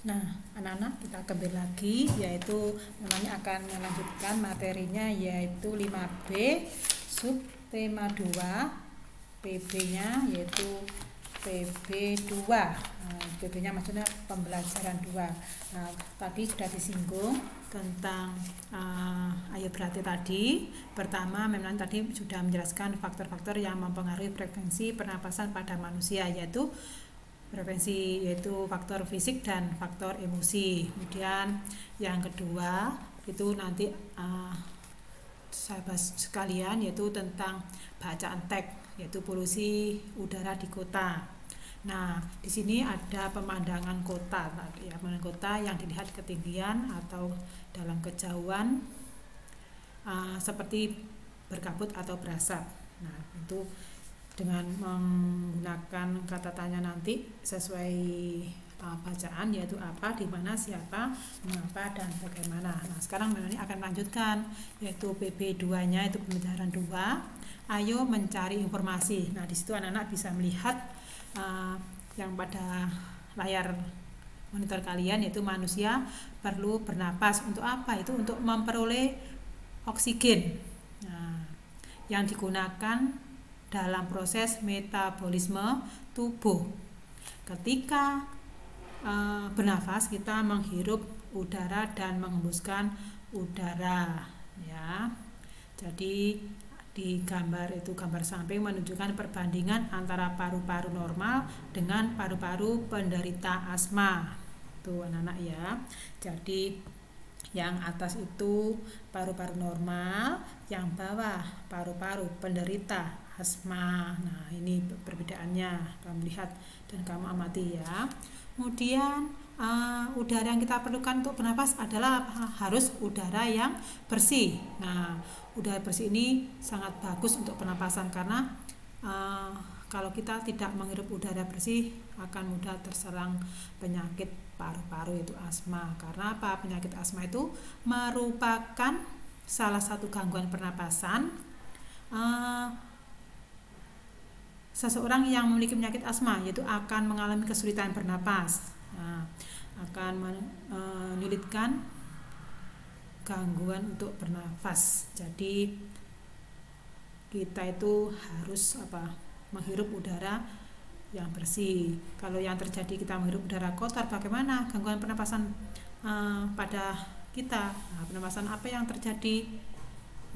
Nah, anak-anak kita kembali lagi, yaitu namanya akan melanjutkan materinya yaitu 5B sub tema 2, PB-nya yaitu PB2. PB-nya maksudnya pembelajaran 2. Nah, tadi sudah disinggung tentang ayo berarti tadi. Pertama memang tadi sudah menjelaskan faktor-faktor yang mempengaruhi frekuensi pernapasan pada manusia, yaitu faktor fisik dan faktor emosi. Kemudian yang kedua itu nanti sahabat sekalian yaitu tentang bacaan teks, yaitu polusi udara di kota. Nah, di sini ada pemandangan kota, ya, pemandangan kota yang dilihat ketinggian atau dalam kejauhan seperti berkabut atau berasap. Nah, itu dengan menggunakan kata tanya nanti sesuai bacaan, yaitu apa, di mana, siapa, mengapa, dan bagaimana. Nah, sekarang ini akan melanjutkan yaitu PB2-nya itu pembelajaran 2. Ayo mencari informasi. Nah, di situ anak-anak bisa melihat yang pada layar monitor kalian, yaitu manusia perlu bernapas untuk apa? Itu untuk memperoleh oksigen. Nah, yang digunakan dalam proses metabolisme tubuh. Ketika bernafas kita menghirup udara dan menghembuskan udara, ya. Jadi di gambar itu, gambar samping menunjukkan perbandingan antara paru-paru normal dengan paru-paru penderita asma. Tuh anak-anak ya. Jadi yang atas itu paru-paru normal, yang bawah paru-paru penderita asma. Nah, ini perbedaannya, kamu lihat dan kamu amati ya. Kemudian udara yang kita perlukan untuk bernapas adalah harus udara yang bersih. Nah, udara bersih ini sangat bagus untuk pernapasan karena kalau kita tidak menghirup udara bersih akan mudah terserang penyakit paru-paru, yaitu asma. Karena apa? Penyakit asma itu merupakan salah satu gangguan pernapasan seseorang yang memiliki penyakit asma, yaitu akan mengalami kesulitan bernapas. Nah, akan menyulitkan gangguan untuk bernafas. Jadi kita itu harus menghirup udara yang bersih. Kalau yang terjadi kita menghirup udara kotor, bagaimana gangguan pernapasan pada kita? Nah, pernapasan apa yang terjadi?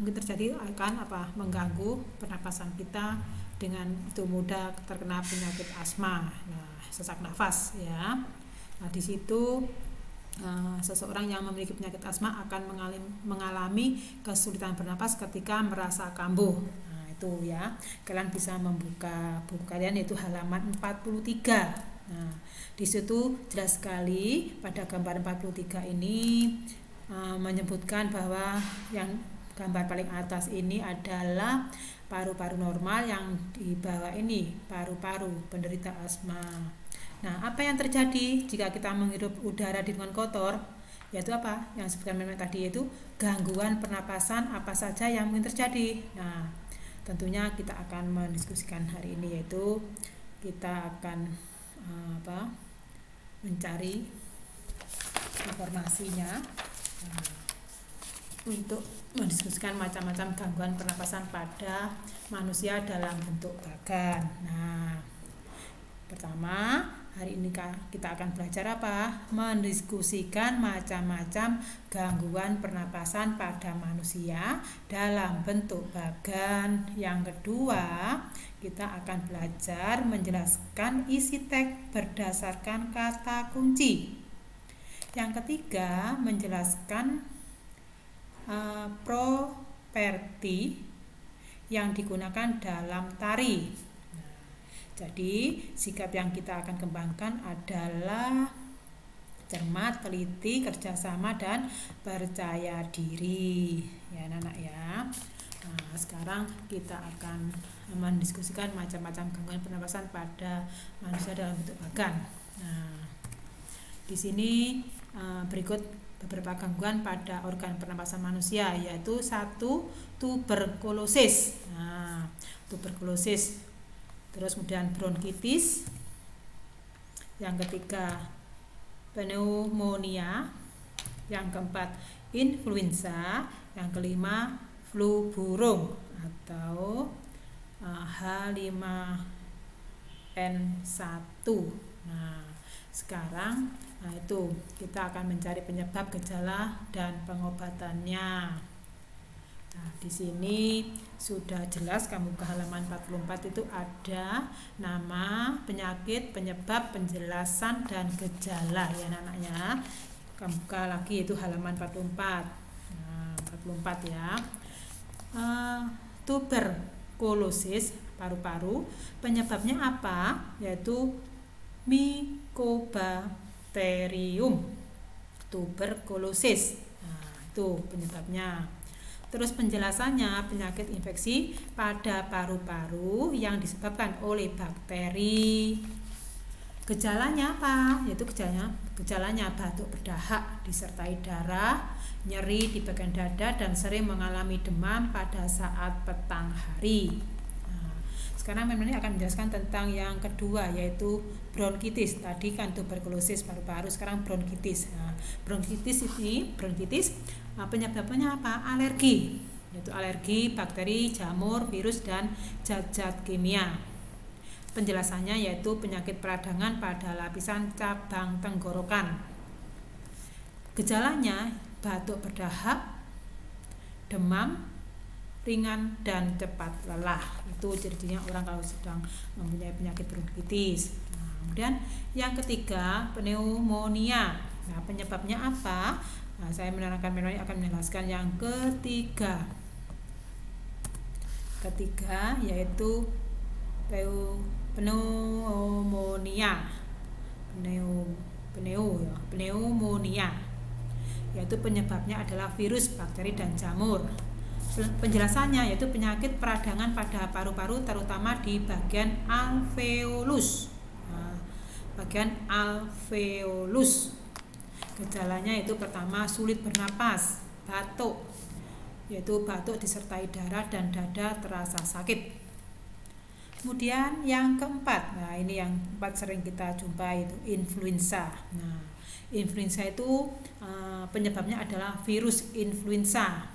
Mungkin terjadi akan mengganggu pernapasan kita, dengan itu mudah terkena penyakit asma, sesak nafas ya. Nah, di situ seseorang yang memiliki penyakit asma akan mengalami kesulitan bernapas ketika merasa kambuh. Nah, itu ya. Kalian bisa membuka buku kalian, yaitu halaman 43. Nah, di situ jelas sekali pada gambar 43 ini menyebutkan bahwa yang gambar paling atas ini adalah paru-paru normal, yang di bawah ini paru-paru penderita asma. Nah, apa yang terjadi jika kita menghirup udara di lingkungan kotor? Yaitu apa? Yang disebutkan memang tadi, yaitu gangguan pernapasan apa saja yang mungkin terjadi. Nah, tentunya kita akan mendiskusikan hari ini, yaitu kita akan mencari informasinya untuk mendiskusikan macam-macam gangguan pernapasan pada manusia dalam bentuk bagan. Nah, pertama, hari ini kita akan belajar apa? Mendiskusikan macam-macam gangguan pernapasan pada manusia dalam bentuk bagan. Yang kedua, kita akan belajar menjelaskan isi teks berdasarkan kata kunci. Yang ketiga, menjelaskan properti yang digunakan dalam tari. Jadi sikap yang kita akan kembangkan adalah cermat, teliti, kerjasama, dan percaya diri, ya anak-anak ya. Nah, sekarang kita akan mendiskusikan macam-macam gangguan pernapasan pada manusia dalam bentuk bagan. Nah, di sini berikut beberapa gangguan pada organ pernapasan manusia, yaitu 1, tuberkulosis. Nah, tuberkulosis. Terus kemudian bronkitis. Yang ketiga pneumonia, yang keempat influenza, yang kelima flu burung atau H5N1. Nah, sekarang itu kita akan mencari penyebab, gejala, dan pengobatannya. Nah, di sini sudah jelas, kamu ke halaman 44 itu ada nama, penyakit, penyebab, penjelasan, dan gejala ya anak-anaknya. Kamu buka lagi itu halaman 44. Nah, 44 ya. Tuberkulosis paru-paru, penyebabnya apa? Yaitu Mycobacterium tuberculosis. Nah, itu penyebabnya. Terus penjelasannya, penyakit infeksi pada paru-paru yang disebabkan oleh bakteri. Gejalanya apa? Yaitu gejalanya batuk berdahak disertai darah, nyeri di bagian dada, dan sering mengalami demam pada saat petang hari. Nah, sekarang memang akan menjelaskan tentang yang kedua, yaitu bronkitis. Tadi kan tuberkulosis paru-paru, sekarang bronkitis. Nah, bronkitis penyebabnya apa? Alergi, yaitu alergi bakteri, jamur, virus, dan zat-zat kimia. Penjelasannya yaitu penyakit peradangan pada lapisan cabang tenggorokan. Gejalanya batuk berdahak, demam ringan, dan cepat lelah. Itu cirinya orang kalau sedang mempunyai penyakit bronkitis. Nah, kemudian yang ketiga, pneumonia. Nah, penyebabnya apa? Nah, saya menerangkan akan menjelaskan yang ketiga. Yaitu pneumonia. Pneumonia. Yaitu penyebabnya adalah virus, bakteri, dan jamur. Penjelasannya yaitu penyakit peradangan pada paru-paru, terutama di bagian alveolus. Nah, bagian alveolus. Gejalanya itu pertama sulit bernapas, batuk, yaitu batuk disertai darah dan dada terasa sakit. Kemudian yang keempat, nah ini yang keempat sering kita jumpai, itu influenza. Nah, influenza itu penyebabnya adalah virus influenza.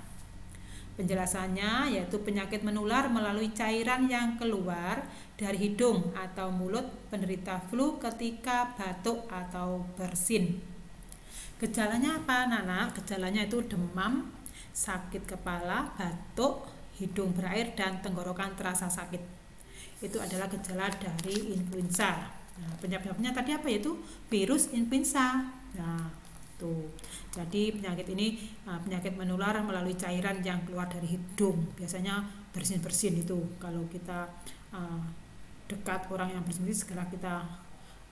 Penjelasannya yaitu penyakit menular melalui cairan yang keluar dari hidung atau mulut penderita flu ketika batuk atau bersin. Gejalanya apa, Nana? Gejalanya itu demam, sakit kepala, batuk, hidung berair, dan tenggorokan terasa sakit. Itu adalah gejala dari influenza. Nah, penyebabnya tadi apa? Yaitu virus influenza. Nah, tuh. Jadi penyakit ini penyakit menular melalui cairan yang keluar dari hidung. Biasanya bersin-bersin itu. Kalau kita dekat orang yang bersin, segera kita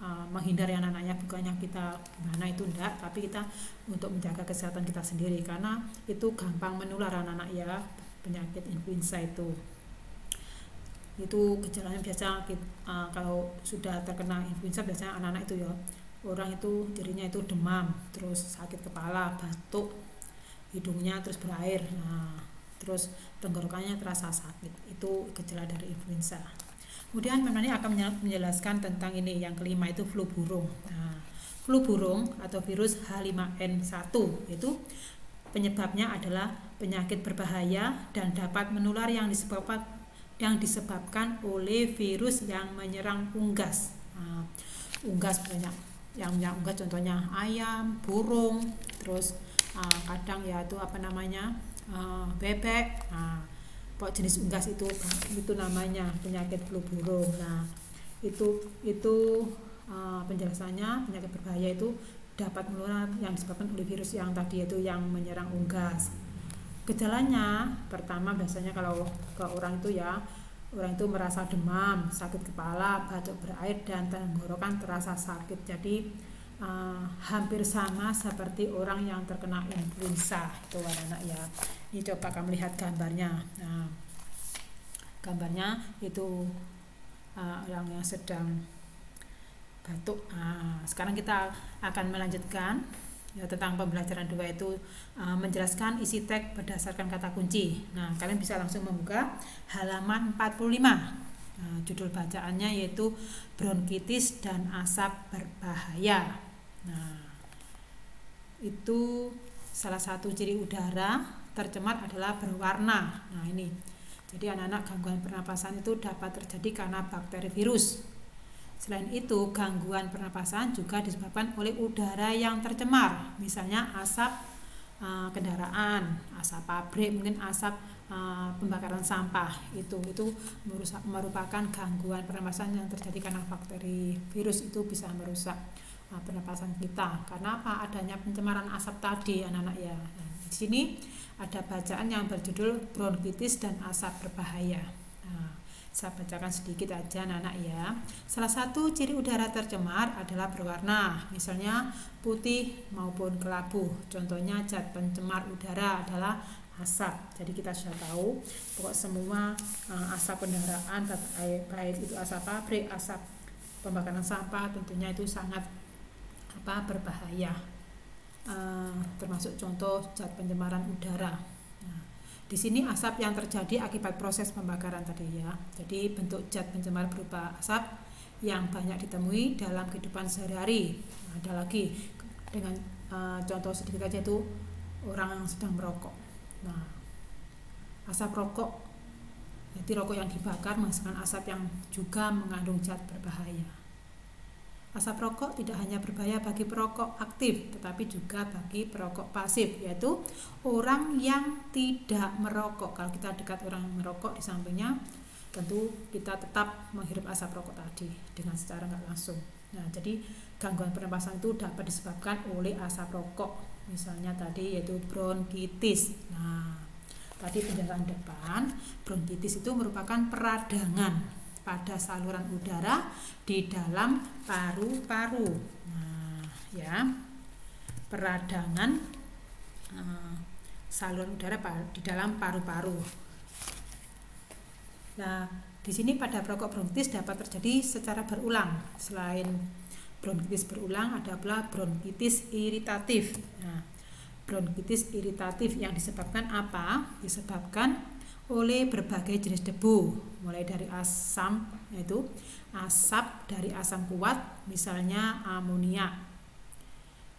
menghindari anak-anaknya, bukannya kita gimana itu enggak, tapi kita untuk menjaga kesehatan kita sendiri, karena itu gampang menular anak-anak ya, penyakit influenza itu gejalanya biasa kalau sudah terkena influenza biasanya anak-anak itu ya, orang itu cirinya itu demam, terus sakit kepala, batuk, hidungnya terus berair, terus tenggorokannya terasa sakit. Itu gejala dari influenza. Kemudian memang ini akan menjelaskan tentang ini yang kelima, itu flu burung. Nah, flu burung atau virus H5N1 itu penyebabnya adalah penyakit berbahaya dan dapat menular yang disebabkan oleh virus yang menyerang unggas. Nah, unggas banyak yang unggas, contohnya ayam, burung, terus kadang ya itu bebek. Jenis unggas itu namanya penyakit flu burung. Nah, itu penjelasannya penyakit berbahaya itu dapat menular yang disebabkan oleh virus yang tadi itu yang menyerang unggas. Gejalanya pertama biasanya kalau ke orang itu merasa demam, sakit kepala, batuk berair, dan tenggorokan terasa sakit. Jadi hampir sama seperti orang yang terkena influenza itu anak-anak ya. Ini coba kamu lihat gambarnya. Nah, gambarnya itu orang yang sedang batuk. Sekarang kita akan melanjutkan ya tentang pembelajaran 2, itu menjelaskan isi teks berdasarkan kata kunci. Nah, kalian bisa langsung membuka halaman 45. Judul bacaannya yaitu bronkitis dan asap berbahaya. Nah, itu salah satu ciri udara tercemar adalah berwarna. Nah ini, jadi anak-anak gangguan pernapasan itu dapat terjadi karena bakteri virus. Selain itu, gangguan pernapasan juga disebabkan oleh udara yang tercemar, misalnya asap kendaraan, asap pabrik, mungkin asap pembakaran sampah. Itu merupakan gangguan pernapasan yang terjadi karena bakteri virus, itu bisa merusak pernapasan kita. Karena apa? Adanya pencemaran asap tadi, anak-anak ya. Nah, di sini ada bacaan yang berjudul bronkitis dan asap berbahaya. Nah, saya bacakan sedikit aja anak-anak ya. Salah satu ciri udara tercemar adalah berwarna, misalnya putih maupun kelabu. Contohnya zat pencemar udara adalah asap. Jadi kita sudah tahu pokok semua asap kendaraan, baik itu asap pabrik, asap pembakaran sampah, tentunya itu sangat berbahaya. Termasuk contoh zat pencemaran udara. Nah, di sini asap yang terjadi akibat proses pembakaran tadi ya. Jadi bentuk zat pencemar berupa asap yang banyak ditemui dalam kehidupan sehari-hari. Nah, ada lagi dengan contoh sedikit aja, itu orang yang sedang merokok. Nah, asap rokok, jadi rokok yang dibakar menghasilkan asap yang juga mengandung zat berbahaya. Asap rokok tidak hanya berbahaya bagi perokok aktif, tetapi juga bagi perokok pasif, yaitu orang yang tidak merokok. Kalau kita dekat orang merokok, di sampingnya tentu kita tetap menghirup asap rokok tadi dengan secara nggak langsung. Nah, jadi gangguan pernapasan itu dapat disebabkan oleh asap rokok, misalnya tadi yaitu bronkitis. Nah, tadi penjelasan depan, bronkitis itu merupakan peradangan pada saluran udara di dalam paru-paru. Nah, ya, peradangan saluran udara di dalam paru-paru. Nah, di sini pada perokok bronkitis dapat terjadi secara berulang. Selain bronkitis berulang, ada pula bronkitis iritatif. Nah, bronkitis iritatif yang disebabkan apa? Disebabkan oleh berbagai jenis debu, mulai dari asam, yaitu asap dari asam kuat, misalnya amonia,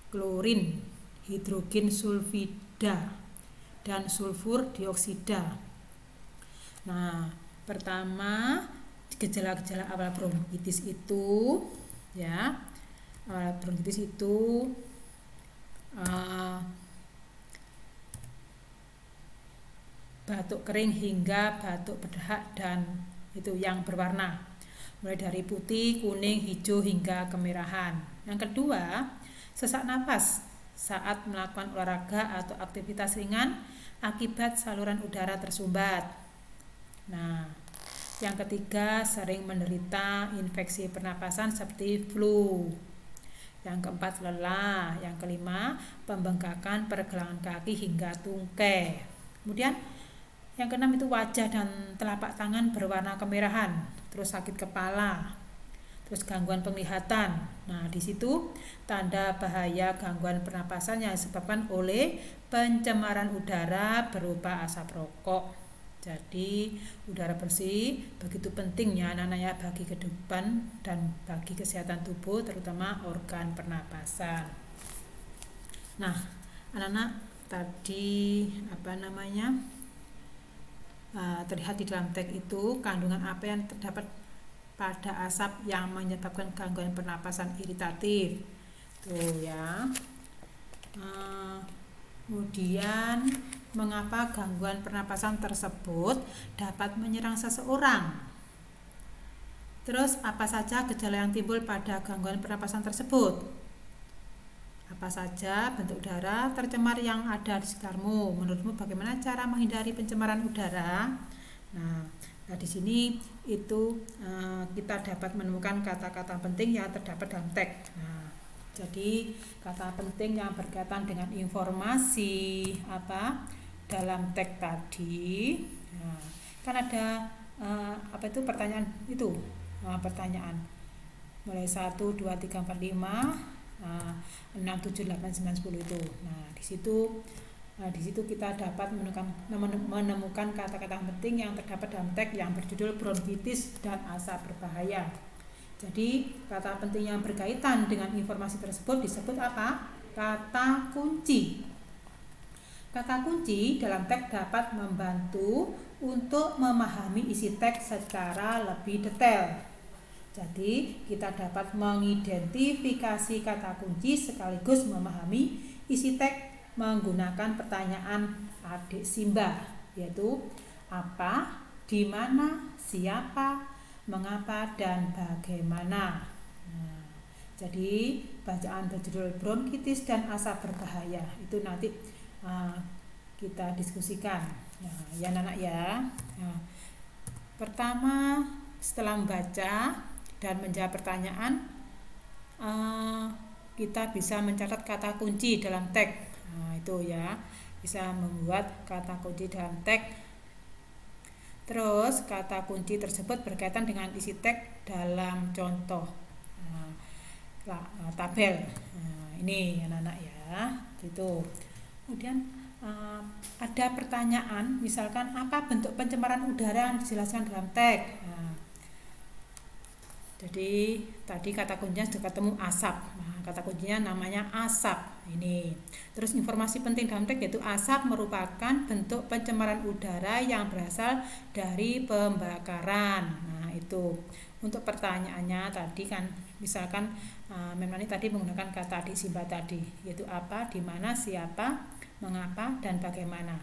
klorin, hidrogen sulfida, dan sulfur dioksida. Nah, pertama gejala-gejala awal bronkitis itu ya, bronkitis itu batuk kering hingga batuk berdahak dan itu yang berwarna, mulai dari putih, kuning, hijau hingga kemerahan. Yang kedua, sesak napas saat melakukan olahraga atau aktivitas ringan akibat saluran udara tersumbat. Nah, yang ketiga, sering menderita infeksi pernapasan seperti flu. Yang keempat, lelah. Yang kelima, pembengkakan pergelangan kaki hingga tungkai. Kemudian yang keenam itu wajah dan telapak tangan berwarna kemerahan, terus sakit kepala, terus gangguan penglihatan. Nah, di situ tanda bahaya gangguan pernapasan yang disebabkan oleh pencemaran udara berupa asap rokok. Jadi udara bersih begitu pentingnya anak-anak bagi kehidupan dan bagi kesehatan tubuh, terutama organ pernapasan. Nah, anak-anak tadi terlihat di dalam teks itu kandungan apa yang terdapat pada asap yang menyebabkan gangguan pernapasan iritatif. Tuh ya. Kemudian mengapa gangguan pernapasan tersebut dapat menyerang seseorang? Terus apa saja gejala yang timbul pada gangguan pernapasan tersebut? Apa saja bentuk udara tercemar yang ada di sekitarmu? Menurutmu bagaimana cara menghindari pencemaran udara? Nah, di sini itu kita dapat menemukan kata-kata penting yang terdapat dalam teks. Nah, jadi kata penting yang berkaitan dengan informasi dalam teks tadi. Nah, kan ada pertanyaan itu. Pertanyaan mulai 1, 2, 3, 4, 5 6, 7, 8, 9, 10 itu. Nah, di situ kita dapat menemukan kata-kata penting yang terdapat dalam teks yang berjudul bronkitis dan asap berbahaya. Jadi, kata penting yang berkaitan dengan informasi tersebut disebut apa? kata kunci. Kata kunci dalam teks dapat membantu untuk memahami isi teks secara lebih detail. Jadi, kita dapat mengidentifikasi kata kunci sekaligus memahami isi teks menggunakan pertanyaan adik Simba, yaitu apa, di mana, siapa, mengapa, dan bagaimana. Nah, jadi, bacaan berjudul bronkitis dan asap berbahaya itu nanti kita diskusikan ya anak ya. Nah, pertama setelah membaca dan menjawab pertanyaan, kita bisa mencatat kata kunci dalam teks. Nah, itu ya, bisa membuat kata kunci dalam teks. Terus kata kunci tersebut berkaitan dengan isi teks dalam contoh tabel. Nah, ini anak-anak ya, itu. Kemudian ada pertanyaan, misalkan apa bentuk pencemaran udara yang dijelaskan dalam teks. Nah, jadi tadi kata kuncinya sudah ketemu asap. Nah, kata kuncinya namanya asap. Ini. Terus informasi penting dalam teks yaitu asap merupakan bentuk pencemaran udara yang berasal dari pembakaran. Nah, itu. Untuk pertanyaannya tadi kan misalkan memang ini tadi menggunakan kata adik Simba tadi, yaitu apa, di mana, siapa, mengapa, dan bagaimana.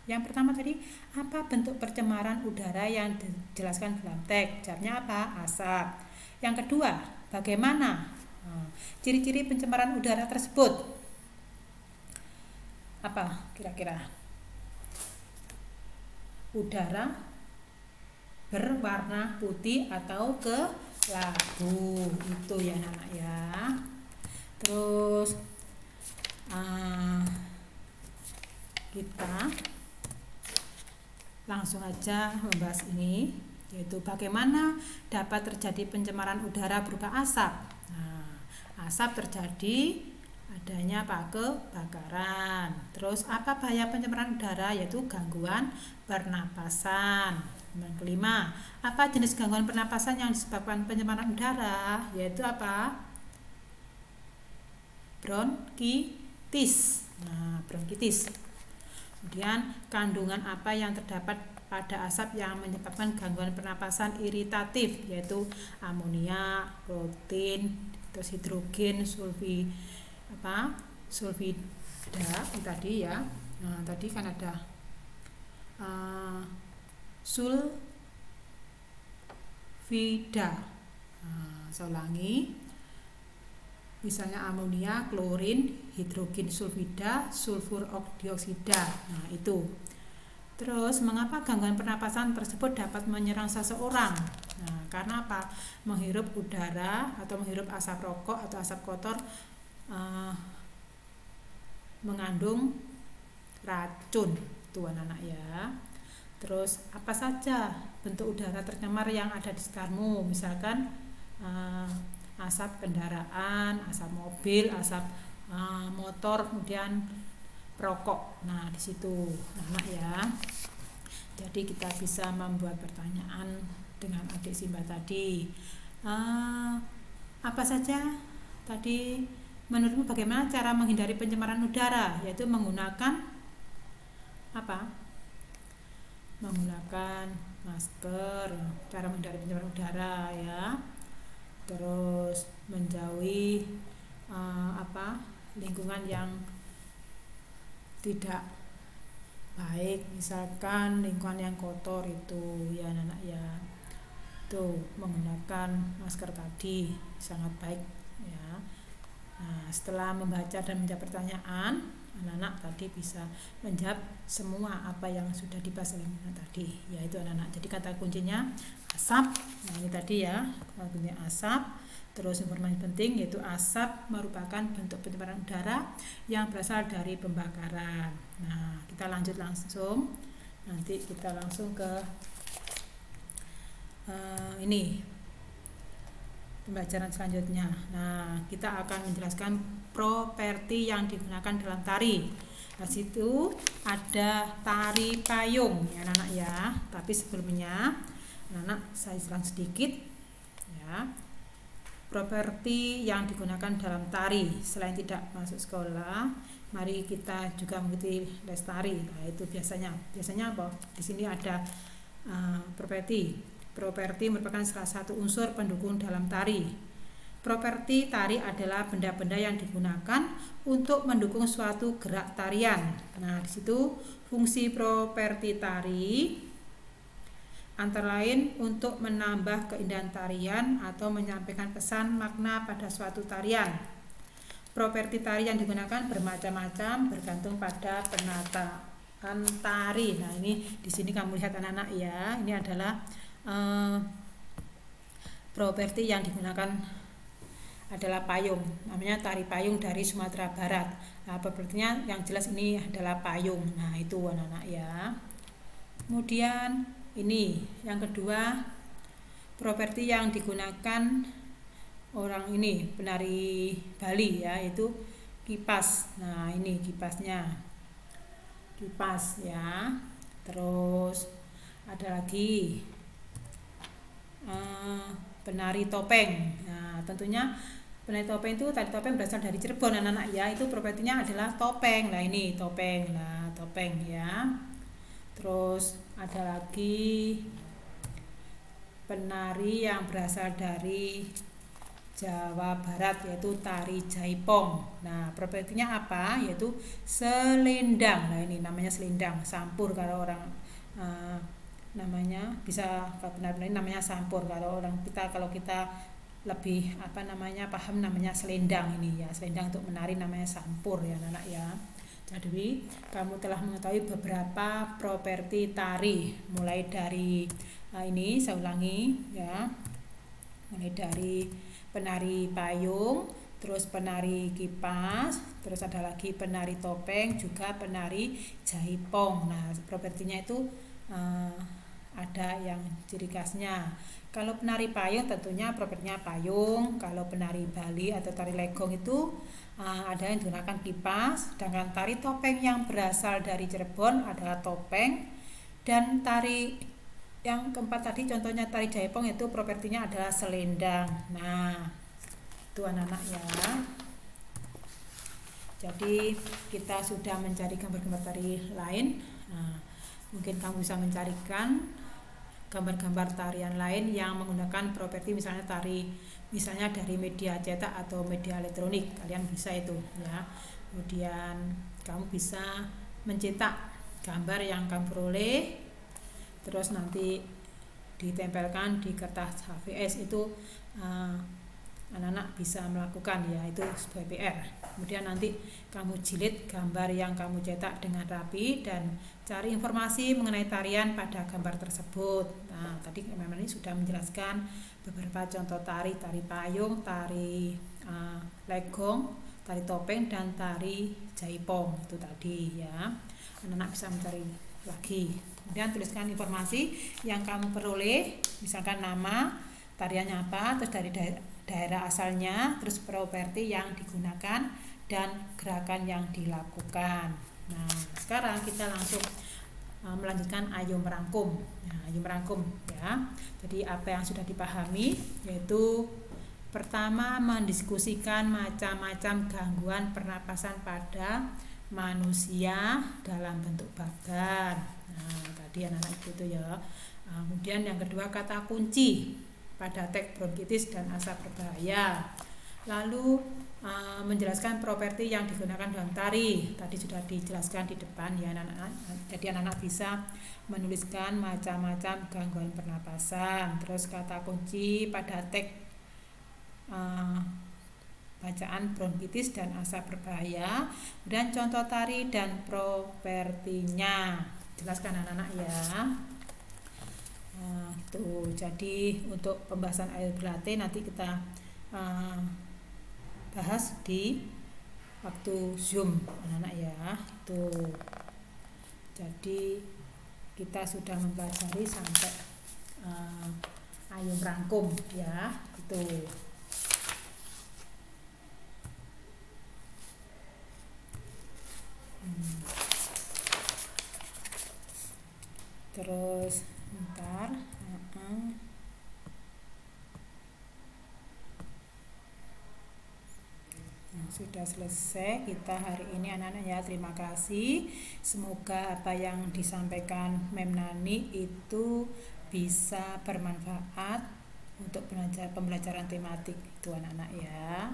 Yang pertama tadi, apa bentuk pencemaran udara yang dijelaskan dalam teks? Jawabnya apa? Asap. Yang kedua, bagaimana? Ciri-ciri pencemaran udara tersebut apa kira-kira? Udara berwarna putih atau kelabu, itu ya anak ya. Terus kita langsung aja membahas ini, yaitu bagaimana dapat terjadi pencemaran udara berupa asap. Nah, asap terjadi adanya kebakaran. Terus apa bahaya pencemaran udara, yaitu gangguan pernapasan. Yang kelima, apa jenis gangguan pernapasan yang disebabkan pencemaran udara, yaitu apa? Bronkitis. Nah, bronkitis. Kemudian kandungan apa yang terdapat pada asap yang menyebabkan gangguan pernapasan iritatif, yaitu amonia, klorin, terus hidrogen, sulfida tadi ya. Nah, tadi kan ada sulfida. Nah, saya ulangi. Misalnya amonia, klorin, hidrogen sulfida, sulfur dioksida. Nah, itu. Terus mengapa gangguan pernapasan tersebut dapat menyerang seseorang? Nah, karena apa? Menghirup udara atau menghirup asap rokok atau asap kotor mengandung racun, itu anak-anak ya. Terus apa saja bentuk udara tercemar yang ada di sekitarmu? Misalkan asap kendaraan, asap mobil, asap motor, kemudian rokok. Nah, di situ anak ya. Jadi kita bisa membuat pertanyaan dengan adik Simba tadi. Apa saja tadi menurutmu bagaimana cara menghindari pencemaran udara? Yaitu menggunakan apa? Menggunakan masker, cara menghindari pencemaran udara ya. Terus menjauhi lingkungan yang tidak baik, misalkan lingkungan yang kotor itu ya anak ya. Tuh, menggunakan masker tadi sangat baik ya. Nah, setelah membaca dan menjawab pertanyaan, anak-anak tadi bisa menjawab semua apa yang sudah dibahas oleh anak tadi, yaitu anak-anak. Jadi kata kuncinya asap. Nah, ini tadi ya, kata kuncinya asap. Terus informasi penting yaitu asap merupakan bentuk pencemaran udara yang berasal dari pembakaran. Nah, kita lanjut langsung. Nanti kita langsung ke ini pembelajaran selanjutnya. Nah, kita akan menjelaskan properti yang digunakan dalam tari. Di situ ada tari payung ya anak-anak ya. Tapi sebelumnya anak-anak saya jelaskan sedikit ya. properti yang digunakan dalam tari. Selain tidak masuk sekolah, mari kita juga mengikuti les tari. Nah, itu biasanya apa? Di sini ada properti. Properti merupakan salah satu unsur pendukung dalam tari. Properti tari adalah benda-benda yang digunakan untuk mendukung suatu gerak tarian. Nah, di situ fungsi properti tari antara lain untuk menambah keindahan tarian atau menyampaikan pesan makna pada suatu tarian. Properti tari yang digunakan bermacam-macam bergantung pada penataan tari. Nah, ini di sini kamu lihat anak-anak ya, ini adalah properti yang digunakan adalah payung, namanya tari payung dari Sumatera Barat. Nah, propertinya yang jelas ini adalah payung. Nah, itu anak-anak ya. Kemudian ini yang kedua, properti yang digunakan orang ini penari Bali ya, yaitu kipas. Nah, ini kipasnya, kipas ya. Terus ada lagi penari topeng. Nah, tentunya penari topeng itu, tari topeng berasal dari Cirebon anak-anak ya, itu propertinya adalah topeng. Nah, ini topeng. Nah, topeng ya. Terus ada lagi penari yang berasal dari Jawa Barat, yaitu tari Jaipong. Nah, propertinya apa? Yaitu selendang. Nah, ini namanya selendang, sampur kalau orang namanya bisa, benar-benar namanya sampur. Kalau kita lebih paham namanya selendang ini ya. Selendang untuk menari namanya sampur ya anak-anak ya. Jadi kamu telah mengetahui beberapa properti tari, mulai dari ini saya ulangi ya, mulai dari penari payung, terus penari kipas, terus ada lagi penari topeng, juga penari jaipong. Nah, propertinya itu ada yang ciri khasnya. Kalau penari payung tentunya propertinya payung. Kalau penari Bali atau tari legong itu ada yang digunakan kipas. Sedangkan tari topeng yang berasal dari Cirebon adalah topeng. Dan tari yang keempat tadi contohnya tari jaipong itu propertinya adalah selendang. Nah, itu anak-anak ya. Jadi kita sudah mencari gambar-gambar tari lain. Nah, mungkin kamu bisa mencarikan gambar-gambar tarian lain yang menggunakan properti, misalnya dari media cetak atau media elektronik, kalian bisa itu ya. Kemudian kamu bisa mencetak gambar yang kamu peroleh, terus nanti ditempelkan di kertas HVS. Itu anak-anak bisa melakukan ya, itu sebagai PR. Kemudian nanti kamu jilid gambar yang kamu cetak dengan rapi dan cari informasi mengenai tarian pada gambar tersebut. Nah, tadi memang ini sudah menjelaskan beberapa contoh tari payung, tari legong, tari topeng, dan tari jaipong itu tadi ya. Anak-anak bisa mencari lagi. Kemudian tuliskan informasi yang kamu peroleh, misalkan nama, tariannya apa, terus dari daerah asalnya, terus properti yang digunakan, dan gerakan yang dilakukan. Nah, sekarang kita langsung melanjutkan ayo merangkum. Nah, ayo merangkum ya. Jadi apa yang sudah dipahami, yaitu pertama mendiskusikan macam-macam gangguan pernapasan pada manusia dalam bentuk bagan. Nah, tadi anak-anak itu ya. Kemudian yang kedua, kata kunci pada attack bronkitis dan asap berbahaya. Lalu menjelaskan properti yang digunakan dalam tari. Tadi sudah dijelaskan di depan ya anak-anak. Jadi anak-anak bisa menuliskan macam-macam gangguan pernapasan. Terus kata kunci pada attack bacaan bronkitis dan asap berbahaya. Dan contoh tari dan propertinya. Jelaskan anak-anak ya. Tuh, jadi untuk pembahasan air berlatih nanti kita bahas di waktu Zoom anak-anak ya. Tuh, jadi kita sudah mempelajari sampai ayo merangkum ya. Itu terus bentar. sudah selesai kita hari ini anak-anak ya. Terima kasih. Semoga apa yang disampaikan Mem Nani itu bisa bermanfaat untuk pembelajaran tematik itu anak-anak ya.